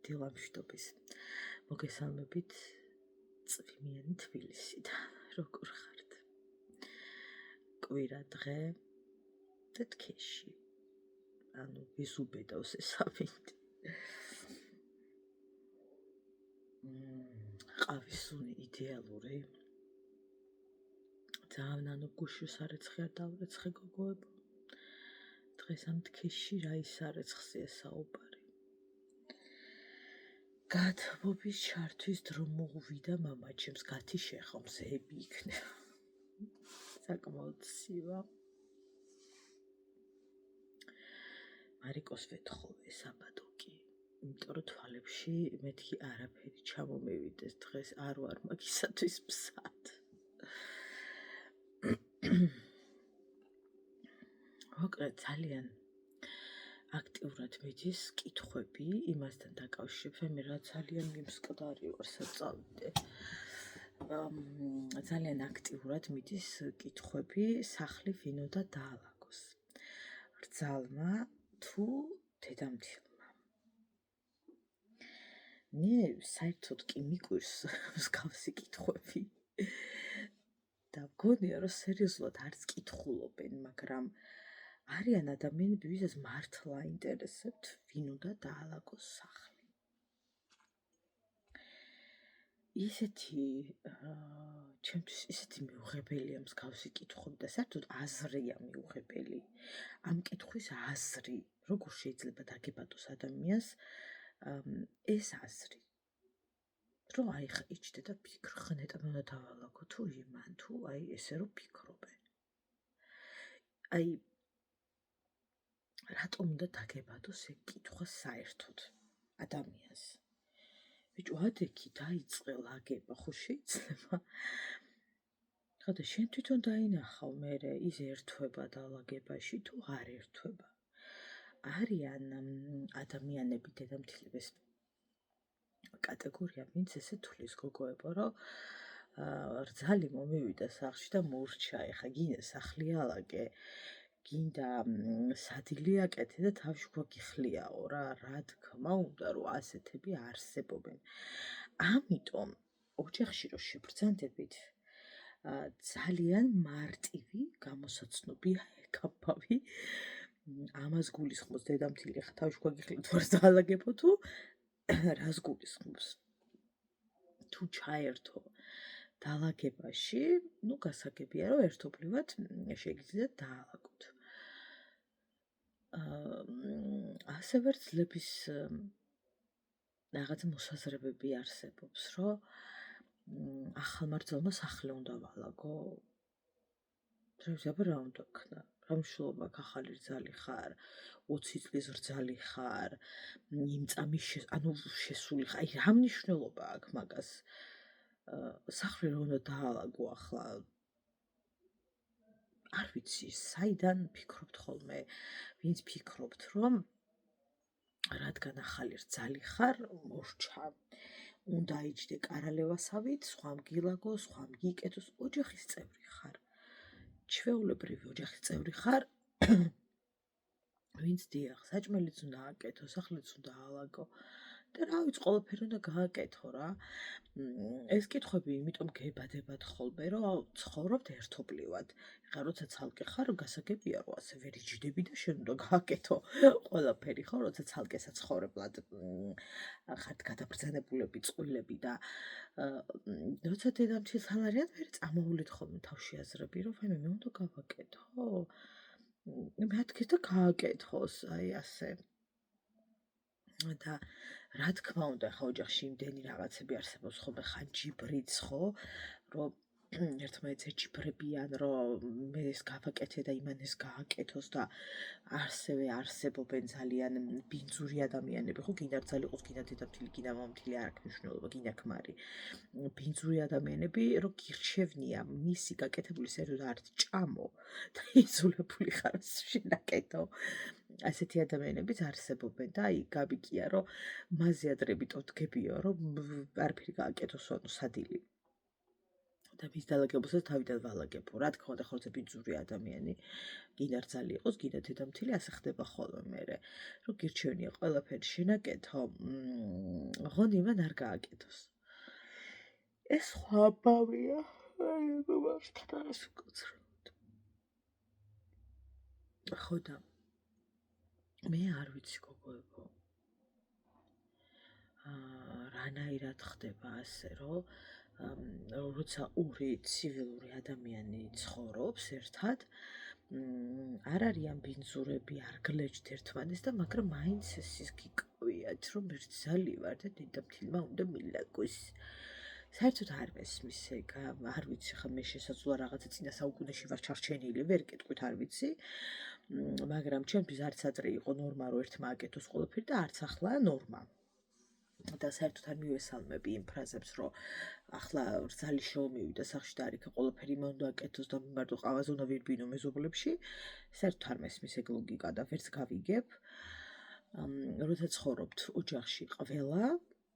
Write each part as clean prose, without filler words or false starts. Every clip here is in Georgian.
დილამშვიდობის. მოგესალმებით წვიმიანი თბილისიდან. როგორ ხართ? კვირა დღე და თქეში. ანუ ვის უბედავს ეს ამით. ყავის სუნი იდეალური. ძალიან გუშინ სარეცხი არ დავრეცხე გოგოებო. დღეს ამ თქეში რა ის სარეცხზეა საუბარი. გათბობის ჩართვის დრო მოუვიდა მამაჩემს გათიშე ხომ ზეები იქნება. საკმაოდ ცივა. მარიკოს ვეთხოვე საბადო კი. იმიტომ რომ თვალებში მეთქი არაფერი ჩამომევიდეს დღეს არ ვარ მაგისათვის მსად. მოკლედ ძალიან აქტიურად მიდის კითხვები იმასთან დაკავშირებით, მე რა ძალიან მიმსკვდარი ვარ საწავიდე. ძალიან აქტიურად მიდის კითხვები სახლი ვინო და დაალაგოს. რძალმა თუ დედამთილმა. მე საერთოდ კი მიკვირს მსგავსი კითხვები. და მგონია რომ სერიოზულად არც კითხულობენ, მაგრამ არიან ადამიანები, ვისაც მართლა ინტერესებთ ვინ უნდა დაალაგოს სახლი. ჩემთვის ისეთი მიუღებელია მსგავსი კითხვები და საერთოდ აზრია მიუღებელი. ამ კითხვის აზრი, როგორ შეიძლება დაგებადოს ადამიანს ეს აზრი. რომ აი ხა იჭდე და ფიქრ ხნეტა მე უნდა დავალაგო თუ იმან თუ აი ესე რომ ფიქრობენ. აი რატომ უნდა დაგებადოს ეგ კითხვა საერთოდ ადამიანს? ბიჭო, ადექი დაიწყე ლაგება, ხო შეიძლება? ხოდა შენ თვითონ დაინახავ მერე ის ერთვება დალაგებაში თუ არ ერთვება. არიან ადამიანები დედამთილების კატეგორია, ვინც ესე თulis გოგოებო, რომ რძალი მომივიდა სახლში და მურჩა, ეხა გინდა სახლი ალაგე, გინდა სადილი აკეთე და თავში გვაგიხლიაო რა თქმა უნდა, რომ ასეთები არსებობენ. ამიტომ ოჯახში რომ შებრძანდებით, ძალიან მარტივი გამოსაცნობია ეკავავი. ამას გულისხმობს დედამთილი, ხა თავში გვაგიხლიათ ვარ დაალაგებო თუ რას გულისხმობს? თუ ჩაერთო დაალაგებაში, გასაგებია რომ ერთობლივად შეგიძლიათ დაალაგოთ. ასევე ძლების რაღაც მოსაზრებები არსებობს, რომ ახალმარცელმა სახლი უნდა ვალაგო. რა უნდა ქნა? რა მნიშვნელობა აქვს ახალი რძალი ხარ, 20 წლის რძალი ხარ, იმ წამის შესული ხარ, აი რა მნიშვნელობა აქვს მაგას? სახლი რომ უნდა დაალაგო ახლა. არ ვიცი, საიდან ფიქრობთ ხოლმე, ვინც ფიქრობთ, რომ რადგან ახალი რძალი ხარ, მორჩა. უნდა იჯდე კარალევასავით, სხვამ გილაგო, სხვამ გიკეთოს, ოჯახის წევრი ხარ. ჩვეულებრივი ოჯახის წევრი ხარ, ვინც დიახ, საჭმელიც უნდა აკეთო, სახლიც უნდა აალაგო და რა ვიცი, ყველაფერი უნდა გააკეთო რა. ეს კითხვები იმიტომ გებადებათ ხოლმე, რომ ცხოვრობთ ერთობლივად. ეხლა როცა ცალკე ხარ, გასაგებია რომ ასე ვერ იჯდები და შენ უნდა გააკეთო ყველაფერი, ხო, როცა ცალკე საცხოვრებლად ხართ გადაბრძანებულები, წყვილები და როცა დედამთილს ალარიან, ვერ წამოვლით ხოლმე თავში აზრები, რომ მე უნდა გავაკეთო. მეთქეს და გააკეთოს, აი ასე. და რა თქმა უნდა, ხა ოჯახში იმდენი რაღაცები არსებობს ხოლმე ხანჯიბრიც, ხო, რომ ერთმანეთს ეჯიბრებიან, რომ მე ეს გავაკეთე და იმან ეს გააკეთოს და ასევე არსებობენ ძალიან ბინძური ადამიანები, ხო, გინდა რძალი იყოს, გინდა დედამთილი, გინდა მამამთილი, არ აქვს მნიშვნელობა, გინდა ქმარი. ბინძური ადამიანები, რომ გირჩევნია მისი გაკეთებული საერთოდ არ ჭამო და იზოლებული ხარ შენ აკეთო. ასეთი ადამიანებიც არსებობენ და აი გაბიკია, რომ მასზე ადრებითო დგებიო, რომ არაფერი გააკეთოს, ანუ სადილი. და მის დალაგებასაც თავიდან ვალაგებო. რა თქმა უნდა, ხორცე ბინძური ადამიანი, გინდა რძალი იყოს, გინდა დედამთილი, ასე ხდება ხოლმე მერე. რომ გირჩევნია ყველაფერი შენ აკეთო, ღონი მან არ გააკეთოს. ეს სხვა ამბავია. აი, მართლა ეს უკაცრავად. ხო და მე არ ვიცი გოგოებო. რანაირად ხდება ასე, რომ როცა ორი ცივილური ადამიანი ცხოვრობს ერთად, არ არიან ბინძურები, არ გლეჯთ ერთმანეთს და მაგრამ მაინც ეს გიკავიათ, რომ ერთზალივარ და დედამთილმა უნდა მილაგოს. საერთოდ არ მესმის ეგ, არ ვიცი, ხა მე შესაძლოა რაღაცა წინა საუკუნეში ვარ ჩარჩენილი, ვერ კეთყვით, არ ვიცი. მაგრამ ჩემთვის არც ადრე იყო ნორმა, რომ ერთმა აკეთოს ყველაფერი და არც ახლა ნორმა. და საერთოდ არ მივესალმები იმ ფრაზებს, რომ ახლა რძალი შემოვიდა სახში და არ იქა ყველაფერი მან უნდა აკეთოს და მარტო ყავაზე უნდა ვირბინო მეზობლებში. საერთოდ არ მესმის ეგ ლოგიკა და ვერც გავიგებ. როცა ცხოვრობთ ოჯახში ყველა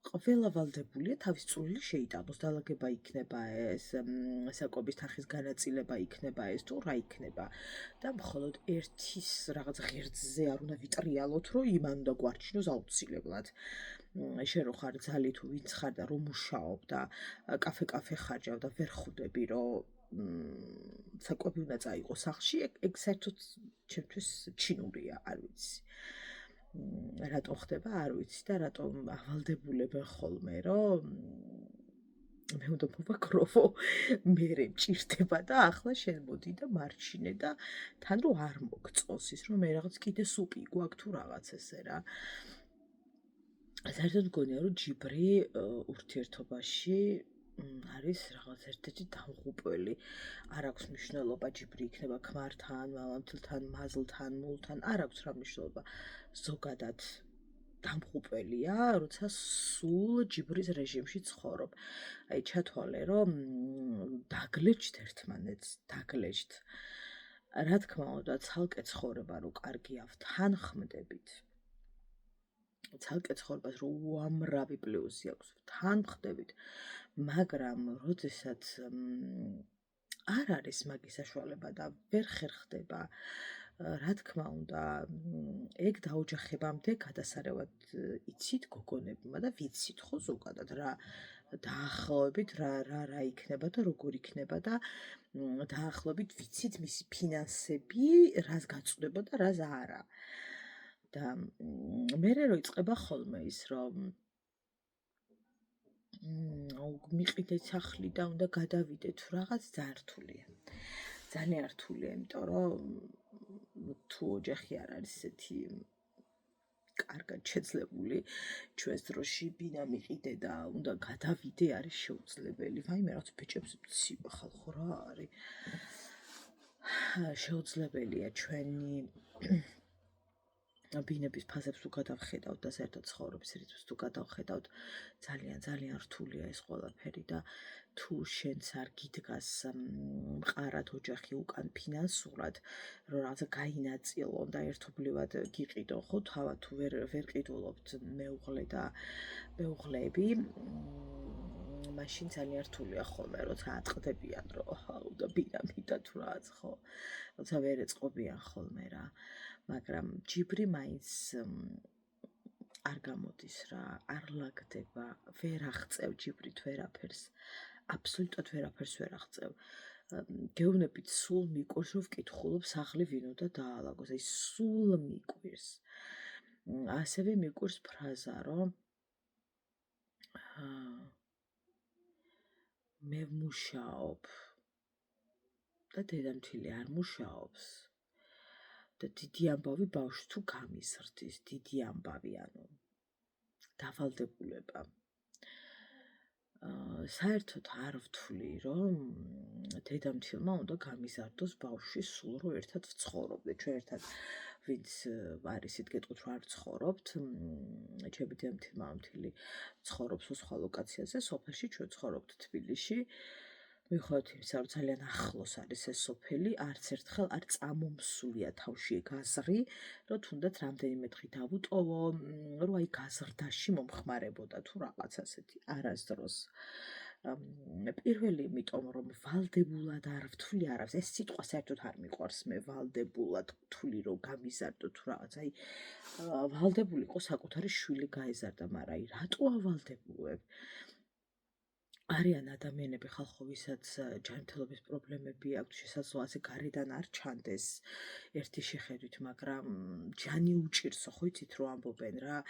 ვალდებულია თავის წვლილი შეიტანოს, დალაგება იქნება ეს, საკვების თანხის განაწილება იქნება ეს თუ რა იქნება და მხოლოდ ერთის რაღაც ღერძზე არ უნდა ვიტრიალოთ, რომ იმან უნდა გვარჩინოს აუცილებლად. შენ რო ხარ ძალი თუ ვინც ხარ და რომ მუშაობ და კაფე ხარჯავ და ვერ ხვდები, რომ საკვები უნდა წაიყო სახლში, ეგ საერთოდ ჩემთვის ჩინურია, არ ვიცი. რატომ ხდება, არ ვიცი და რატომ ავალდებულებენ ხოლმე, რომ მე უნდა მოვაკროვო, მერე მჭირდება და ახლა შენ მოდი და მარჩინე და თან რო არ მოგწონს ის, რომ მე რაღაც კიდე სუპი გვაქვს თუ რაღაც ესე რა. საერთოდ მგონია, რომ ჯიბრი ურთიერთობაში არის რაღაც ერთ-ერთი დამღუპველი. არ აქვს მნიშვნელობა ჯიბრი იქნება ქმართან, მამამთილთან, მაზლთან, მულთან, არ აქვს რა მნიშვნელობა. ზოგადად დამღუპველია, როცა სულ ჯიბრის რეჟიმში ცხოვრობ. აი, ჩათვალე, რომ დაგლეჯთ ერთმანეთს, დაგლეჯთ. რა თქმა უნდა, ცალკე ცხოვრება რო კარგია, ვთანხმდებით. ცალკე ცხოვრებას რო უამრავი პლუსი აქვს, ვთანხმდებით. მაგრამ როდესაც არ არის მაგის საშუალება და ვერ ხერხდება, რა თქმა უნდა, ეგ დაოჯახებამდე გადასარევად იცით გოგონებმა და ვიცით ხო ზოგადად რა დაახლოებით რა იქნება და როგორ იქნება და დაახლოებით ვიცით მისი ფინანსები, რას გაწვდება და რას არა. და მერე რო იწყება ხოლმე ის, რომ მიყიდეთ სახლი და უნდა გადავიდეთ, რაღაც ძალიან რთულია. ძალიან რთულია, იმიტომ რომ თუ ოჯახი არ არის ესეთი კარგად შეძლებული, ჩვენს დროში ბინა მიყიდე და უნდა გადავიდე არის შეუძლებელი. ვაიმე, რაღაც ბიჭებს მცივა ხალხო რა არის. შეუძლებელია ჩვენი ბინების ფაზებს თუ გადავხედავთ და საერთოდ ცხოვრების რიტმს თუ გადავხედავთ, ძალიან რთულია ეს ყველაფერი და თუ შენც არ გიდგას მყარად ოჯახი უკან ფინანსურად, რომ რაღაცა გაინაწილონ და ერთობლივად გიყიდონ, ხო, თავად თუ ვერ ყიდულობთ მეუღლე და მეუღლეები, მაშინ ძალიან რთულია ხოლმე, როცა ატყდებიან, რომ უნდა ბინა მიდა თუ რაღაც, ხო, როცა ვერ ეწყობიან ხოლმე რა. მაგრამ ჯიბრი მაინც არ გამოდის რა, არ ლაგდება, ვერ აღწევ ჯიბრით ვერაფერს, აბსოლუტურად ვერაფერს ვერ აღწევ. გეუბნებით, სულ მიყვარს, რომ ვკითხულობ სახლი ვინ უნდა დაალაგოს, აი სულ მიყვარს. ასევე მიყვარს ფრაზა, რომ მე ვმუშაობ და დედამთილი არ მუშაობს. და დიდი ამბავი ბავშვს თუ გამიზრდის, დიდი ამბავი, ანუ დავალდებულება. საერთოდ არ ვთვლი, რომ დედამთილმა უნდა გამიზარდოს ბავშვი სულ რომ ერთად ვცხოვრობდეთ, ჩვენ ერთად ვინც არის ისეთ გეტყვით რომ არ ვცხოვრობთ, ჩემი დედამთილი, მამამთილი ცხოვრობს სხვა ლოკაციაზე, სოფელში, ჩვენ ვცხოვრობთ თბილისში. მიუხედავად იმისა, რომ ძალიან ახლოს არის ეს სოფელი, არც ერთხელ არ წამომსულია თავში ეგ აზრი, რომ თუნდაც რამდენიმე დღე დავუტოვო, რომ აი გაზრდაში მომხმარებოდა თუ რაღაც ასეთი, არასდროს. პირველი იმიტომ რომ ვალდებულად არ ვთვლი არავის, ეს სიტყვა საერთოდ არ მიყვარს მე, ვალდებულად ვთვლი რომ გამიზარდო თუ რაღაც, აი ვალდებული იყო საკუთარი შვილი გაეზარდა, მაგრამ აი რატო ავალდებულებ? არიან ადამიანები ხალხო, ვისაც ჯანმრთელობის პრობლემები აქვთ, შესაძლოა ასე გარედან არ ჩანდეს ერთი შეხედვით, მაგრამ ჯანი უჭირსო, ხო იცით რომ ამბობენ რა,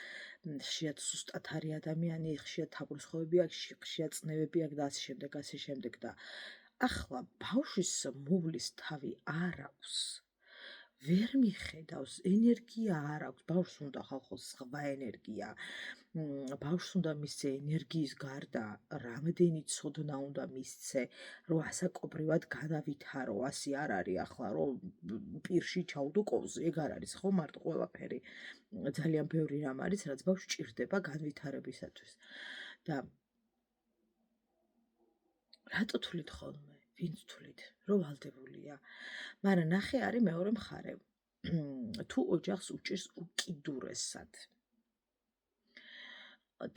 ხშირად სუსტად არის ადამიანი, ხშირად თაბროსხოვები აქვს, ხშირად წნევები აქვს და ასე შემდეგ, ასე შემდეგ და ახლა ბავშვის მოვლის თავი არ აქვს. ვერ მიხედავს, ენერგია არ აქვს, ბავშვს უნდა ხალხო სხვა ენერგია. ბავშვს უნდა მისცე ენერგიის გარდა, რამდენი ცოდნა უნდა მისცე, რომ ასაკობრივად განავითარო, ასე არ არის ახლა, რომ პირში ჩაუდო კოვზი, ეგ არ არის ხო მარტო ყველაფერი. ძალიან ბევრი რამ არის, რაც ბავშვს ჭირდება განვითარებისათვის. და რატო თვლით ხოლმე? ვინც თვლით, რომ ვალდებულია. მაგრამ ნახე არის მეორე მხარე. თუ ოჯახს უჭირს უკიდურესად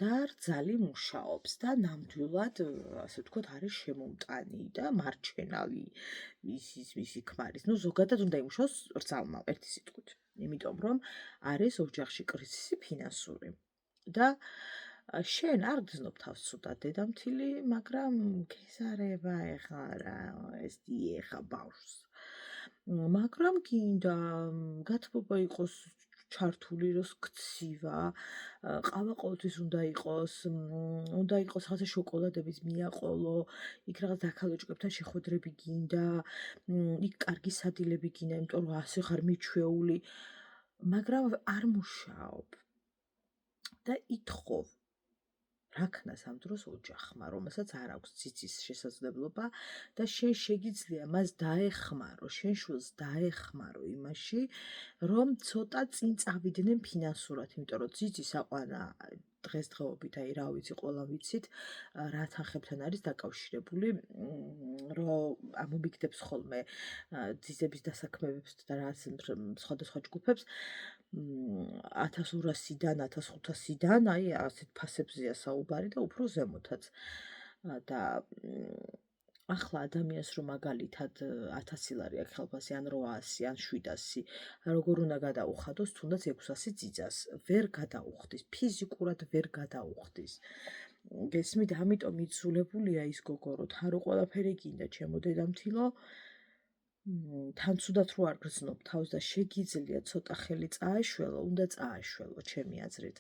და რძალი მუშაობს და ნამდვილად, ასე ვთქვათ, არის შემომტანი და მარჩენავი მისი ქმარის. ნუ ზოგადად უნდა იმუშაოს რძალმა, ერთი სიტყვით. იმიტომ რომ არის ოჯახში კრიზისი ფინანსური. და შენ არ გძნობ თავს ცუდად დედამთილი, მაგრამ გეზარება ეხლა რა, ეს ეხა ბავშვს. მაგრამ გინდა გათბობა იყოს ჩართული, რომ გცივა, ყავა ყოველთვის უნდა იყოს რაღაცა შოკოლადების მიაყოლო, იქ რაღაც დაქალოჭკებთან შეხვედრები გინდა, იქ კარგი სადილები გინდა, იმიტომ რომ ასე ხარ მიჩვეული, მაგრამ არ მუშაობ და ითხოვ რაქნას ამ დროს ოჯახმა, რომელსაც არ აქვს ციცის შესაძლებლობა და შენ შეგიძლია მას დაეხმარო, შენ შვილს დაეხმარო იმაში, რომ ცოტა წინ წავიდნენ ფინანსურად, იმიტომ რომ ციცი საყვანა დღესდღეობით, აი რა ვიცი, ყველა ვიცით, რა თანხებთან არის დაკავშირებული, რომ ამომიგდებს ხოლმე ძიზების დასაქმებებს და რა სხვადასხვა ჯგუფებს 1200-დან 1500-დან, აი ასეთ ფასებზეა საუბარი და უფრო ზემოთაც. და ახლა ადამიანს რომ მაგალითად 1000 ლარი აქვს ხელფასი, ან 800, ან 700, როგორ უნდა გადაუხადოს, თუნდაც 600 ძიძას, ვერ გადაუხდის, ფიზიკურად ვერ გადაუხდის. გესმით, ამიტომ იცულებულია ის გოგო, რომ თარო ყველაფერი გინდა, ჩემო დედამთილო, თან ცუდად რო არ გრძნობ თავს და შეგიძლია ცოტა ხელი წააშველო, უნდა წააშველო, ჩემი აზრით.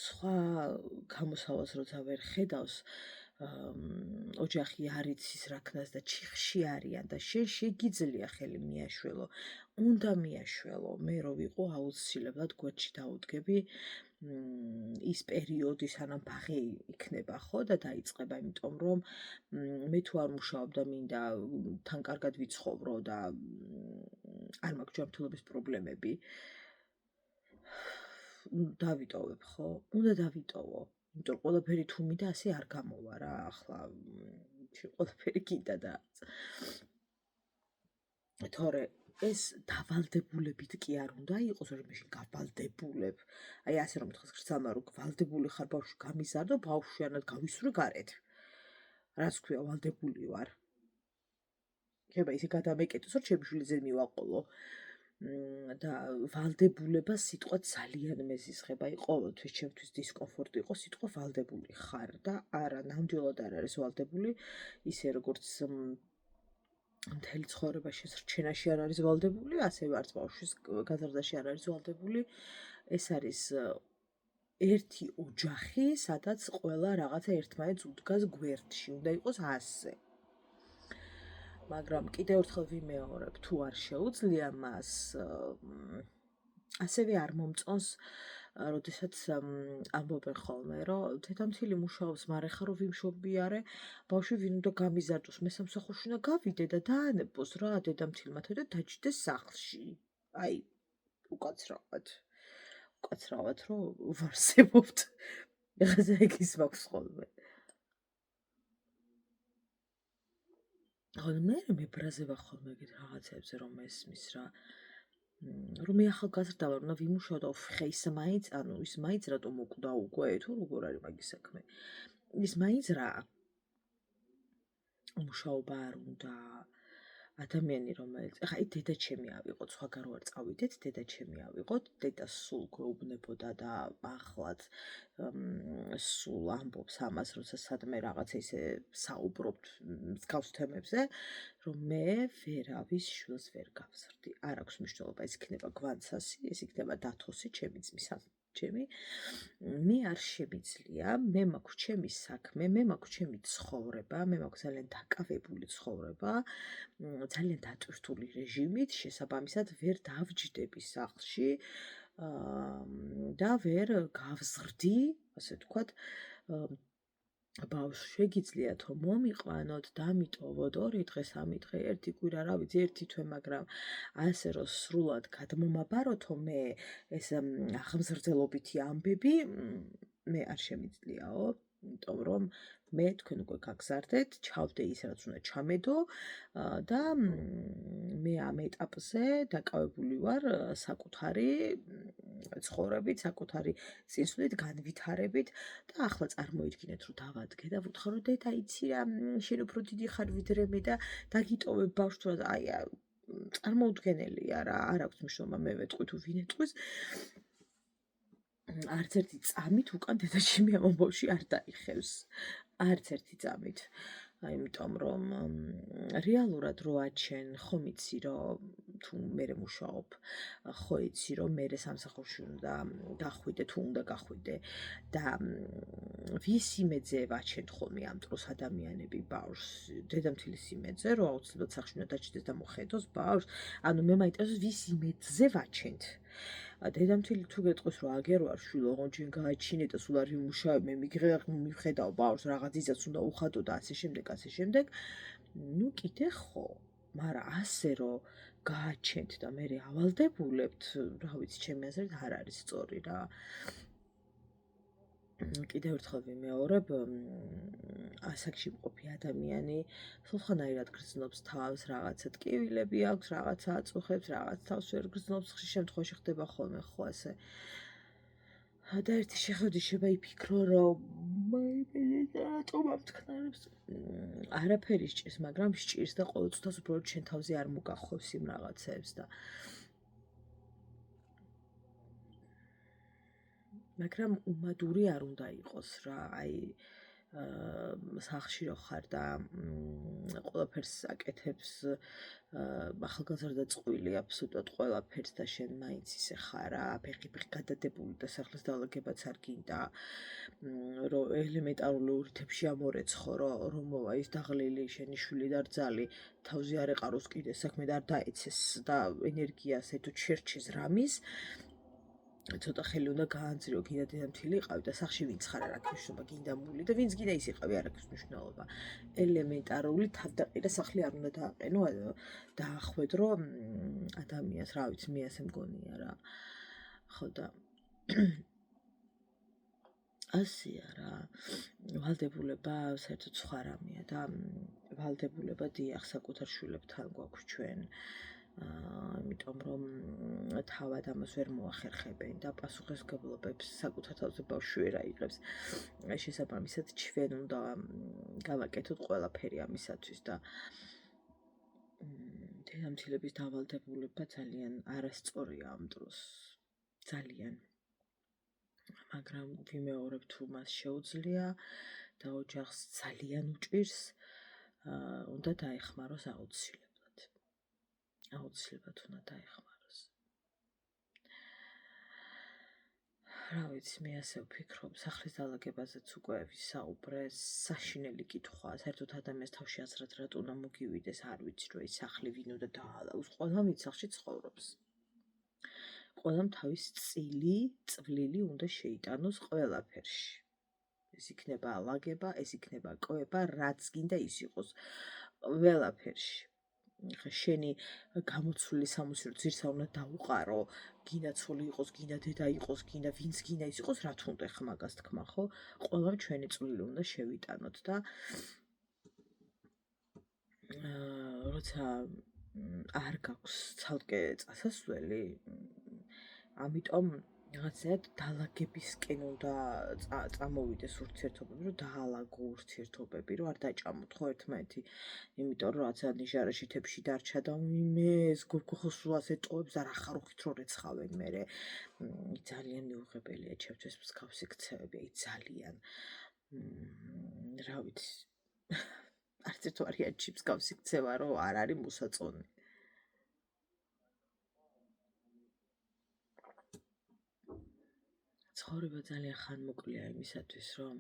სხვა გამოსავალს როცა ვერ ხედავს, ოჯახი არ იცის რაქნას და ჩიხში არიან და შენ შეგიძლია ხელი მიაშველო, უნდა მიაშველო, მე რო ვიყო აუცილებლად გვერდში დაუდგები ის პერიოდი, სანამ ბაღი იქნება ხო და დაიწყება, იმიტომ რომ მე თუ არ მუშაობ და მინდა თან კარგად ვიცხოვრო და არ მაქვს ჯანმრთელობის პრობლემები, დავიტოვებ ხო? უნდა დავიტოვო. იმიტომ რომ ყველაფერი თუ მინდა ასე არ გამოვა რა, ახლა ყველაფერი გინდა და თორე ეს დავალდებულებით კი არ უნდა იყოს, რომ მე გავალდებულებ. აი ასე რომ თხას გრძალმა რომ ვალდებული ხარ ბავშვი გამიზარდო, ბავშვიანად გავისვრე გარეთ. რაც ქვია, ვალდებული ვარ. შეიძლება ისე გადამეკეტოს, რომ ჩემი შვილი ძე მივაყოლო. და ვალდებულება სიტყვა ძალიან მეზისხება, აი ყოველთვის ჩემთვის დისკომფორტი იყო სიტყვა ვალდებული ხარ და არა, ნამდვილად არ არის ვალდებული, ისე როგორც მთელი ცხოვრებაში რჩენაში არ არის ვალდებული, ასევე არც ბავშვის გაზრდაში არ არის ვალდებული. ეს არის ერთი ოჯახი, სადაც ყველა რაღაცა ერთმანეთს უდგას გვერდში, უნდა იყოს ასე. მაგრამ კიდევ ერთხელ ვიმეორებ, თუ არ შეუძლია მას, ასევე არ მომწონს, როდესაც ამბობენ ხოლმე, რომ დედამთილი მუშაობს, მაგრამ ეხლა რომ ვიმშობიარე, ბავშვი ვინ უნდა გამიზარდოს, მესამსახურში უნდა გავიდე და დაანებოს რა დედამთილმა და დაჯდეს სახლში. აი, უკაცრავად რომ ვარსებობთ. ეხლა ეგ ის მაქვს ხოლმე. ხოლმე მებრაზება ხოლმე ეგეთ რაღაცებზე რომ ესმის რა. რომ მე ახალგაზრდა ვარ, უნდა ვიმუშაო და ის მაინც რატომ უკვდა უკვე, თუ როგორ არის მაგის საქმე. ის მაინც რა მუშაობა არ უნდა. ადამიანი რომელიც ახლა აი დედაჩემი ავიღოთ, სხვაგან რო არ წავიდეთ, დედაჩემი ავიღოთ, დედა სულ გვეუბნებოდა და ახლაც სულ ამბობს ამას, როცა სადმე რაღაცა ისე საუბრობთ მსგავს თემებზე, რომ მე ვერავის შვილს ვერ გავზრდი. არ აქვს მნიშვნელობა, ეს იქნება გვანცასი, ეს იქნება დათოსი, ჩემი ძმისა, მე არ შემიძლია, მე მაქვს ჩემი საქმე, მე მაქვს ჩემი ცხოვრება, მე მაქვს ძალიან დაკავებული ცხოვრება, ძალიან დატვირთული რეჟიმით, შესაბამისად ვერ დავჯდები სახლში და ვერ გავზრდი, ასე ვთქვათ, ბავშვს შეგიძლიათ რომ მომიყვანოთ, დამიტოვოთ 2 დღე, 3 დღე, 1 კვირა, რა ვიცი, 1 თვე, მაგრამ ასე რომ სრულად გადმომაბაროთო მე ეს აღმზრდელობითი ამბები მე არ შემიძლიაო, იმიტომ რომ მე თქვენ უკვე გაგზარდეთ, ჩავდე ის რაც უნდა ჩამედო და მე ამ ეტაპზე დაკავებული ვარ საკუთარი ცხოვრებით, საკუთარი წინსვლით, განვითარებით და ახლა წარმოიდგინეთ რომ დავადგე და ვუთხრა რომ დედა იცი რა, შენ უფრო დიდი ხარ ვიდრე მე და დაგიტოვებ ბავშვს რა, აი წარმოუდგენელია რა, არ აქვს მნიშვნელობა მე ვეტყვი თუ ვინ ეტყვის. არც ერთი წამით უკან დედაჩემი ამ ამბავში არ დაიხევს. არც ერთი წამით. იმიტომ რომ რეალურად რო აჩენ, ხომ იცი რომ თუ მე მუშაობ, ხო იცი რომ მე სამსახურში უნდა გახვიდე, თუ უნდა გახვიდე და ვის იმედზე ვაჩენთ ხოლმე ამ დროს ადამიანები ბავშვს, დედამთილის იმედზე, რომ აუცილებლად სახლში უნდა დაჩიდეს და მოხედოს ბავშვს, ანუ მე მაინტერესებს ვის იმედზე ვაჩენთ. დედამთილი თუ გეტყვის რომ აგერ ვარ შვილო, ოღონდ ჩვენ გააჩინე და სულ არ ვიმუშავებ, მე მივხედავ ბავშვს რაღაც იცაც უნდა უხადო და ასე შემდეგ, ნუ კიდე ხო, მაგრამ ასე რომ გააჩენთ და მე ავალდებულებთ, რა ვიცი, ჩემი აზრით არ არის სწორი რა. კიდევ ერთხელ ვიმეორებ, ასაკში მყოფი ადამიანი სხვანაირად გრძნობს თავს, რაღაცა ტკივილები აქვს, რაღაცა აწუხებს, რაღაც თავს ვერ გრძნობს, ხშირ შემთხვევაში ხდება ხოლმე ხო ასე. და ერთი შეხედვით შეიძლება იფიქრო, რომ რატომ ამთქნარებს? არაფერი სჭირს, მაგრამ სჭირს და ყოველ წუთას უბრალოდ შენ თავზე არ მოგახვევს იმ რაღაცებს და მაგრამ უმადური არ უნდა იყოს რა, აი სახლში რო ხარ და ყველაფერს აკეთებს ახალგაზრდა წყვილი აბსოლუტურად ყველაფერს და შენ მაინც ისე ხარ რა, ფეხი გადადებული და სახლის დაალაგებაც არ გინდა, რომ ელემენტარული ურითებში ამორეცხო, რომ მოვა ის დაღლილი შენი შვილი და რძალი თავზე არ ეყაროს კიდე საქმე და არ დაეცეს და ენერგიას ეთო ჩერჩეს რამის ცოტა ხელი უნდა გაანწირო, გინდა დედამთილი იყავი და სახლში ვინც ხარ არ აქვს მნიშვნელობა, გინდა მული და ვინც გინდა ის იყავი არ აქვს მნიშვნელობა. ელემენტარული თავდაყირა სახლი არ უნდა დააყენო, დაახვედრო ადამიანს, რა ვიცი, მე ასე მგონია რა. ხო და ასეა რა. ვალდებულება საერთოდ სხვა რამეა და ვალდებულება დიახ საკუთარ შვილებთან გვაქვს ჩვენ. იმიტომ რომ თავად ამას ვერ მოახერხებენ და პასუხისმგებლობებს საკუთარ თავზე ბავშვი ვერ აიღებს. შესაბამისად ჩვენ უნდა გავაკეთოთ ყველაფერი ამისათვის და დედამთილების დავალდებულება ძალიან არასწორია ამ დროს. ძალიან. მაგრამ ვიმეორებ თუ მას შეუძლია და ოჯახს ძალიან უჭირს, უნდა დაეხმაროს აუცილებლად. აუცილებლად უნდა დაეხმაროს. რა ვიცი, მე ასე ვფიქრობ, სახლის დაალაგებაზეც უკვე ვისაუბრე, საშინელი კითხვა, საერთოდ ადამიანს თავში აზრად რატო უნდა მოგივიდეს, არ ვიცი, რომ ეს სახლი ვინ უნდა დაალაგოს, ყველამ ვინც სახლში ცხოვრობს. ყველამ თავის წვლილი უნდა შეიტანოს ყველაფერში. ეს იქნება ალაგება, ეს იქნება კვება, რაც გინდა ის იყოს ყველაფერში. შენი გამოცვლილი სამოსი ძირსა უნდა დაუყარო, გინდა ცოლი იყოს, გინდა დედა იყოს, გინდა ვინც გინდა ის იყოს, რა თქმა უნდა ხა მაგას თქმა, ხო? ყველამ ჩვენი წვლილი უნდა შევიტანოთ და როცა არ გაქვს ცალკე წასასვლელი, ამიტომ რაღაცნაირად დალაგებისკენ უნდა წამოვიდეს ურთიერთობები, რომ დაალაგო ურთიერთობები, რომ არ დაჭამოთ ხო ერთმანეთი, იმიტომ რომ რაღაცა ნიჟარა შეთებში დარჩა და მე ეს გოგოხსულას ეტოვებს და რა ხარუხით რო რეცხავენ მერე. ძალიან მიუღებელია ჩემთვის მსგავსი ქცევები, ძალიან. რა ვიცი. არც ერთ ვარიანტში მსგავსი ქცევა რო არ არის მოსაწონი. ცხოვრება ძალიან ხანმოკლეა იმისათვის, რომ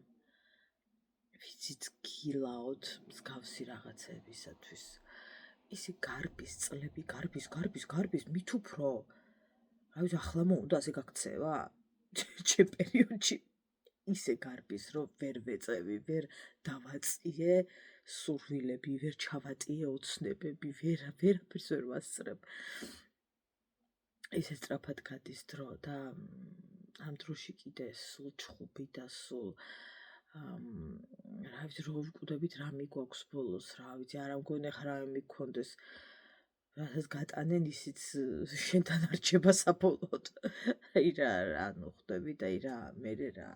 ვიცით გილაოთ მსგავსი რაღაცებისათვის. ისი გარბის წლები, გარბის, მით უფრო. რა ვიცი, ახლა მოუნდა ასე გაქცევა? ჩემ პერიოდში ისე გარბის, რომ ვერ ვეწევი, ვერ დავაწიე სურვილები, ვერ ჩავატიე ოცნებები, ვერაფერს ვერ ვასწრებ. ისე სწრაფად გადის დრო და ამ დროში კიდე სულ ჩხუბი და სულ რა ვიცი, რო ვკვდებით რა მიგვაქვს ბოლოს, რა ვიცი, არა მგონი ახლა რა მიგქონდეს, რასაც გატანენ ისიც შენთან არ რჩება საბოლოოდ. აი რა ხვდები და რა მერე რა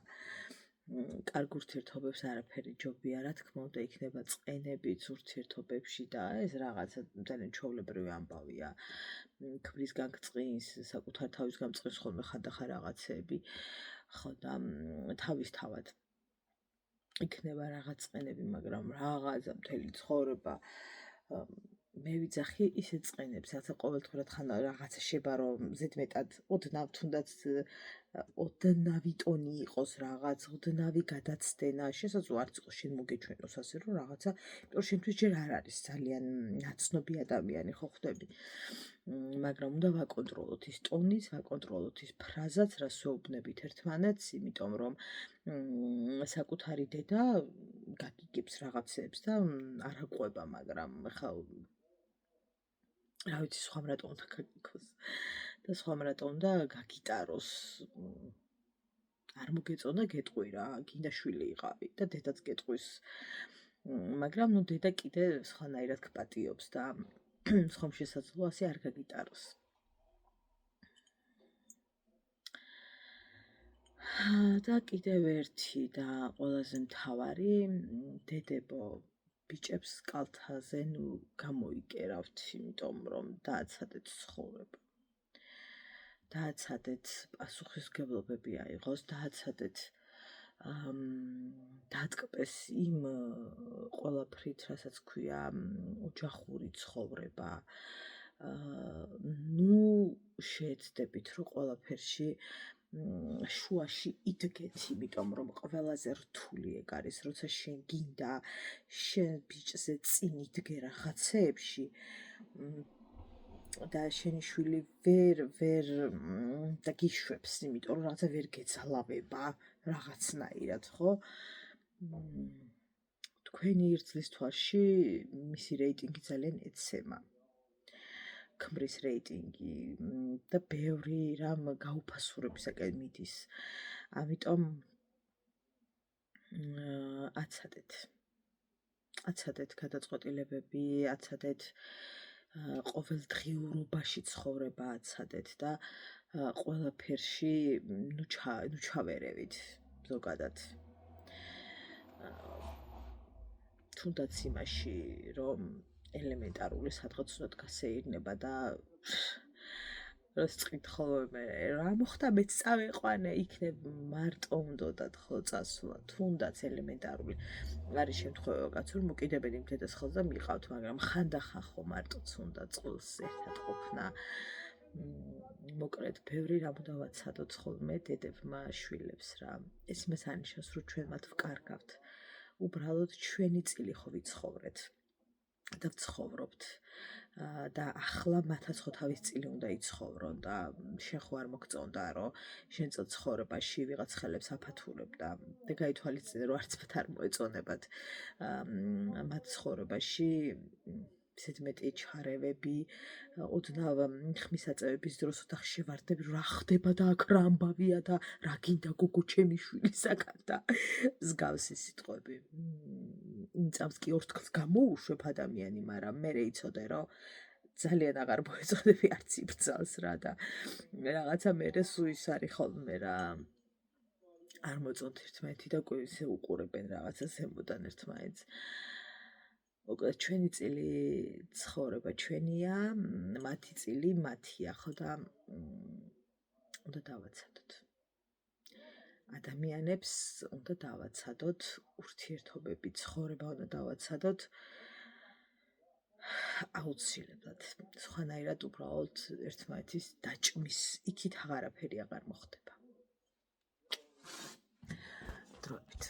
კარგ ურთიერთობებს არაფერი ჯობია, რა თქმა უნდა, იქნება წყენებიც ურთიერთობებში და ეს რაღაცა ძალიან ჩვეულებრივი ამბავია. ქმრის განგწყინს, საკუთარ თავის გამწყინს ხოლმე ხანდახან რაღაცეები, ხო და თავისთავად იქნება რაღაც წყენები, მაგრამ რაღაცა მთელი ცხოვრება მე ვიძახი ისეთ წყენებს, რათა ყოველდღურად ხან რაღაცა შებარო ზედმეტად ოდნავ თუნდაც ოდნავი ტონი იყოს რაღაც, ოდნავი გადაცდენა, შესაძლოა არც იყოს შენ მოგეჩვენოს ასე რომ რაღაცა, იმიტომ რომ შენთვის ჯერ არ არის ძალიან ნაცნობი ადამიანი, ხო ხვდები? მაგრამ უნდა ვაკონტროლოთ ის ტონიც, ვაკონტროლოთ ის ფრაზაც, რას ვეუბნებით ერთმანეთს, იმიტომ რომ საკუთარი დედა გაგიგებს რაღაცებს და არ აყვება, მაგრამ ხა რა ვიცი, სხვა რატო უნდა გაგიქოს და სხვა რატო უნდა გაგიტაროს. არ მოგეწონა გეტყვი რა, გინდა შვილი იყავი და დედაც გეტყვის. მაგრამ ნუ დედა კიდე სხვანაირად გპატიობს და ხომ შესაძლოა ასე არ გაგიტაროს. და კიდევ ერთი და ყველაზე მთავარი, დედებო, ბიჭებს კალთაზე ნუ გამოიკერავთ, იმიტომ რომ დააცადეთ ცხოვრება. დააცადეთ პასუხისმგებლობები აიღოს, დააცადეთ დატკბეს იმ ყველაფრით, რასაც ქვია ოჯახური ცხოვრება. ნუ შეეცდებით, რომ ყველაფერში შუაში იდგეთ, იმიტომ რომ ყველაზე რთული ეგ არის, როცა შენ გინდა შენ ბიჭზე წინ იდგე რაღაცეებში და შენი შვილი ვერ და გიშვებს, იმიტომ რომ რაღაცა ვერ გეძლავება რაღაცნაირად, ხო? თქვენი ერთლის თვალში მისი რეიტინგი ძალიან ეცემა. ქმრის რეიტინგი და ბევრი რამ გაუფასურებისაკენ მიდის. ამიტომ აცადეთ გადაწყვეტილებები, აცადეთ ყოველდღიურობაში ცხოვრება, აცადეთ და ყველაფერში ნუ ჩავერევით ზოგადად. თუნდაც იმაში, რომ ელემენტარული სადღაც უნდა გასეირნება და რას წკითხულობ მე რა მოხდა მეც წავიყვანე იქნებ მარტო უნდათ ხო წასვლა თუნდაც ელემენტარული არის შემთხვევა კაც რომ მოკიდებენ იმ დედას ხელს და მიყავთ მაგრამ ხანდახან ხო მარტოც უნდა წყვილს ერთად ყოფნა მოკლედ ბევრი რამ უნდა ვაცადოთ ხოლმე დედებმა შვილებს რა ეს იმას ანიშნავს რომ ჩვენ მათ ვკარგავთ უბრალოდ ჩვენი წილი ხო ვიცხოვრეთ და ვცხოვრობთ და ახლა მათაც ხო თავის წილი უნდა იცხოვრონ და შენ ხო არ მოგწონდა რომ შენ წელ ცხოვრებაში ვიღაც ხელებს აფათურებ და გაითვალისწინე რომ არც მათ არ მოეწონებათ მათ ცხოვრებაში ზედმეტი ჩარევები ოდნავ ხმისაწევების დროს ოთახში შევარდები რა ხდება და აქ რა ამბავია და რა გინდა გოგო ჩემი შვილისაგან და მსგავსი სიტყვები იმ წამს კი ორთქლს გამოუშვებ ადამიანი მაგრამ მე იცოდე რომ ძალიან აღარ მოეწოდები არც იბრძალს რა და რაღაცა მერე სულ ის არის ხოლმე რა არ მოწონთ ერთმანეთი და ისე უყურებენ რაღაცას ემოდან ერთმანეთს. მოკლედ ჩვენი წილი ცხოვრება ჩვენია, მათი წილი მათია, ხო და უნდა დავაცადოთ. ადამიანებს უნდა დავაცადოთ, ურთიერთობები, ცხოვრება უნდა დავაცადოთ. აუცილებლად. სხვანაირად უბრალოდ ერთმანეთის დაჭმის იქით აღარაფერი აღარ მოხდება. დროებით.